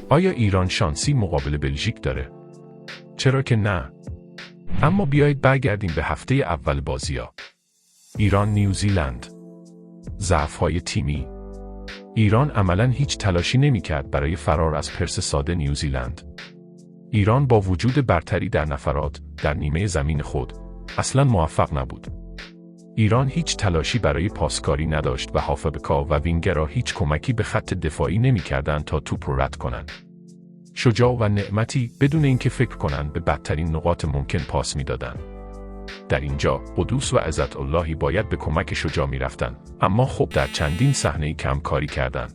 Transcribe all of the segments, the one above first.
آیا ایران شانسی مقابل بلژیک داره؟ چرا که نه. اما بیایید برگردیم به هفته اول بازی‌ها. ایران نیوزیلند. ضعف‌های تیمی. ایران عملاً هیچ تلاشی نمی‌کرد برای فرار از پرس ساده نیوزیلند. ایران با وجود برتری در نفرات در نیمه زمین خود اصلاً موفق نبود. ایران هیچ تلاشی برای پاسکاری نداشت و هافبک‌ها و وینگرها هیچ کمکی به خط دفاعی نمی‌کردند تا توپ را رد کنند. شجاع و نعمتی بدون اینکه فکر کنند به بدترین نقاط ممکن پاس می‌دادند. در اینجا قدوس و عزت اللهی باید به کمک شجاع می‌رفتند، اما خب در چندین صحنه کم کاری کردند.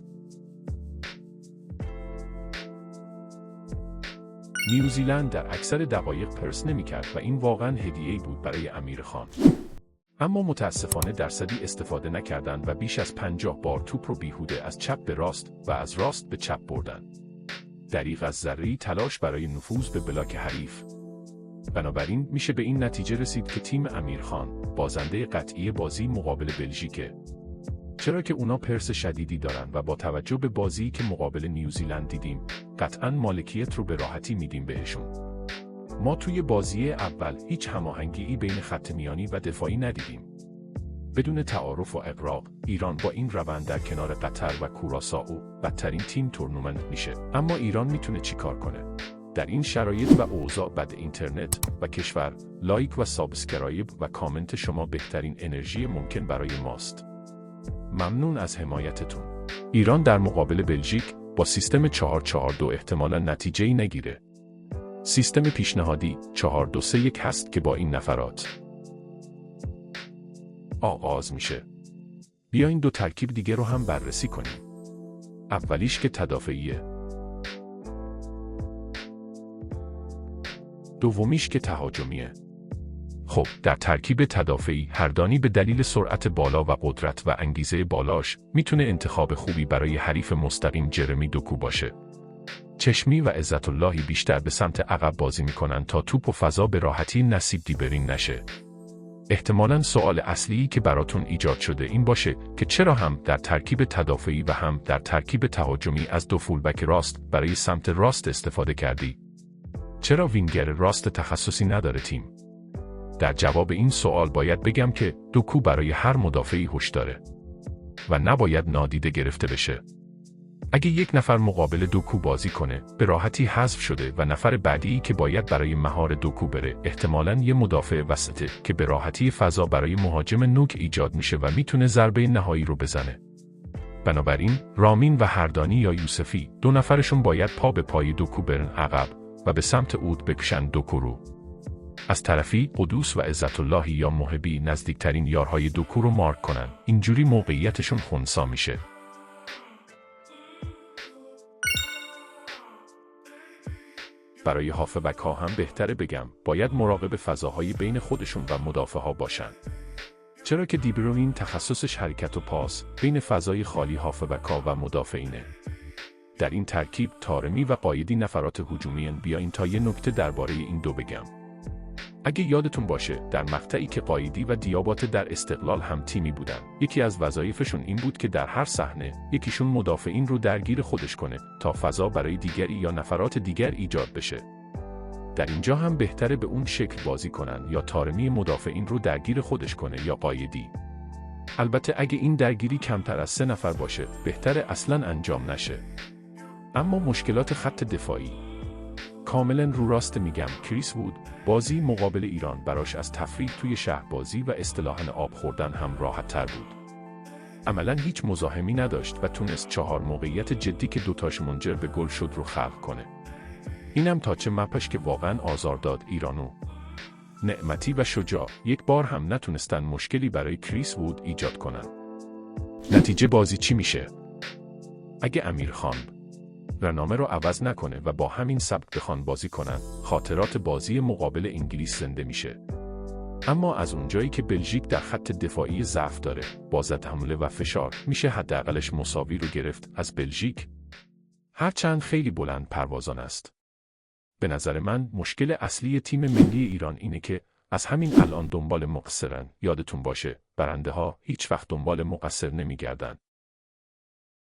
نیوزیلند در اکثر دقایق پرس نمی‌کرد و این واقعاً هدیه‌ای بود برای امیرخان. اما متاسفانه درصدی استفاده نکردند و بیش از 50 بار توپ رو بیهوده از چپ به راست و از راست به چپ بردند. دریغ از ذره‌ای تلاش برای نفوذ به بلاک حریف. بنابراین میشه به این نتیجه رسید که تیم امیرخان بازنده قطعی بازی مقابل بلژیکه. چرا که اونا پرس شدیدی دارن و با توجه به بازی که مقابل نیوزیلند دیدیم، قطعاً مالکیت رو به راحتی میدیم بهشون. ما توی بازی اول هیچ هماهنگی بین خط میانی و دفاعی ندیدیم. بدون تعارف و اغراق، ایران با این روند در کنار قطر و کوراسائو بدترین تیم تورنمنت میشه. اما ایران میتونه چیکار کنه؟ در این شرایط و اوضاع بد اینترنت و کشور، لایک و سابسکرایب و کامنت شما بهترین انرژی ممکن برای ماست. ممنون از حمایتتون. ایران در مقابل بلژیک با سیستم 4-4-2 احتمالاً نتیجه‌ای نگیره. سیستم پیشنهادی 4-2-3-1 هست که با این نفرات آغاز میشه. بیاین دو ترکیب دیگه رو هم بررسی کنیم. اولیش که تدافعیه. دومیش که تهاجمیه. خب در ترکیب تدافعی هردانی به دلیل سرعت بالا و قدرت و انگیزه بالاش میتونه انتخاب خوبی برای حریف مستقیم جرمی دوکو باشه. چشمی و عزت اللهی بیشتر به سمت عقب بازی میکنن تا توپ و فضا به راحتی نصیب دیبرین نشه. احتمالاً سوال اصلی که براتون ایجاد شده این باشه که چرا هم در ترکیب تدافعی و هم در ترکیب تهاجمی از دو فولبک راست برای سمت راست استفاده کردی؟ چرا وینگر راست تخصصی نداره تیم؟ در جواب این سوال باید بگم که دوکو برای هر مدافعی هوش داره و نباید نادیده گرفته بشه. اگه یک نفر مقابل دوکو بازی کنه، به راحتی حذف شده و نفر بعدی که باید برای مهار دوکو بره، احتمالاً یه مدافع وسطه که به راحتی فضا برای مهاجم نوک ایجاد میشه و میتونه ضربه نهایی رو بزنه. بنابراین رامین و هردانی یا یوسفی، دو نفرشون باید پا به پای دوکو برن عقب و به سمت اود بکشن دوکو رو. از طرفی قدوس و عزت اللهی یا محبی نزدیکترین یارهای دوکو رو مارک کنن. اینجوری موقعیتشون خنثی میشه. برای هافبک‌ها هم بهتره بگم باید مراقب فضاهای بین خودشون و مدافع‌ها باشن. چرا که دیبروین تخصصش حرکت و پاس بین فضای خالی هافبک‌ها و مدافعینه. در این ترکیب طارمی و قایدی نفرات هجومی. بیاین تا یه نکته درباره این دو بگم. اگه یادتون باشه در مقطعی که قایدی و دیابات در استقلال هم تیمی بودن، یکی از وظایفشون این بود که در هر صحنه یکیشون مدافعین رو درگیر خودش کنه تا فضا برای دیگری یا نفرات دیگر ایجاد بشه. در اینجا هم بهتره به اون شکل بازی کنن یا طارمی مدافعین رو درگیر خودش کنه یا قایدی. البته اگه این درگیری کمتر از 3 نفر باشه بهتره اصلاً انجام نشه. اما مشکلات خط دفاعی کاملا رو راست میگم. کریس وود بازی مقابل ایران براش از تفریح توی شهربازی و اصطلاحاً آب خوردن هم راحت تر بود. عملاً هیچ مزاحمی نداشت و تونست 4 موقعیت جدی که دوتاش منجر به گل شد رو خلق کنه. اینم تا چه مپش که واقعاً آزار داد ایرانو. نعمتی و شجاع یک بار هم نتونستن مشکلی برای کریس وود ایجاد کنن. نتیجه بازی چی میشه؟ اگه امیرخان برنامه رو عوض نکنه و با همین سبک بخوان بازی کنن، خاطرات بازی مقابل انگلیس زنده میشه. اما از اونجایی که بلژیک در خط دفاعی ضعف داره، با ضد حمله و فشار میشه حداقلش مساوی رو گرفت از بلژیک. هرچند خیلی بلند پروازان است. به نظر من مشکل اصلی تیم ملی ایران اینه که از همین الان دنبال مقصرن. یادتون باشه برنده ها هیچ وقت دنبال مقصر نمیگردن.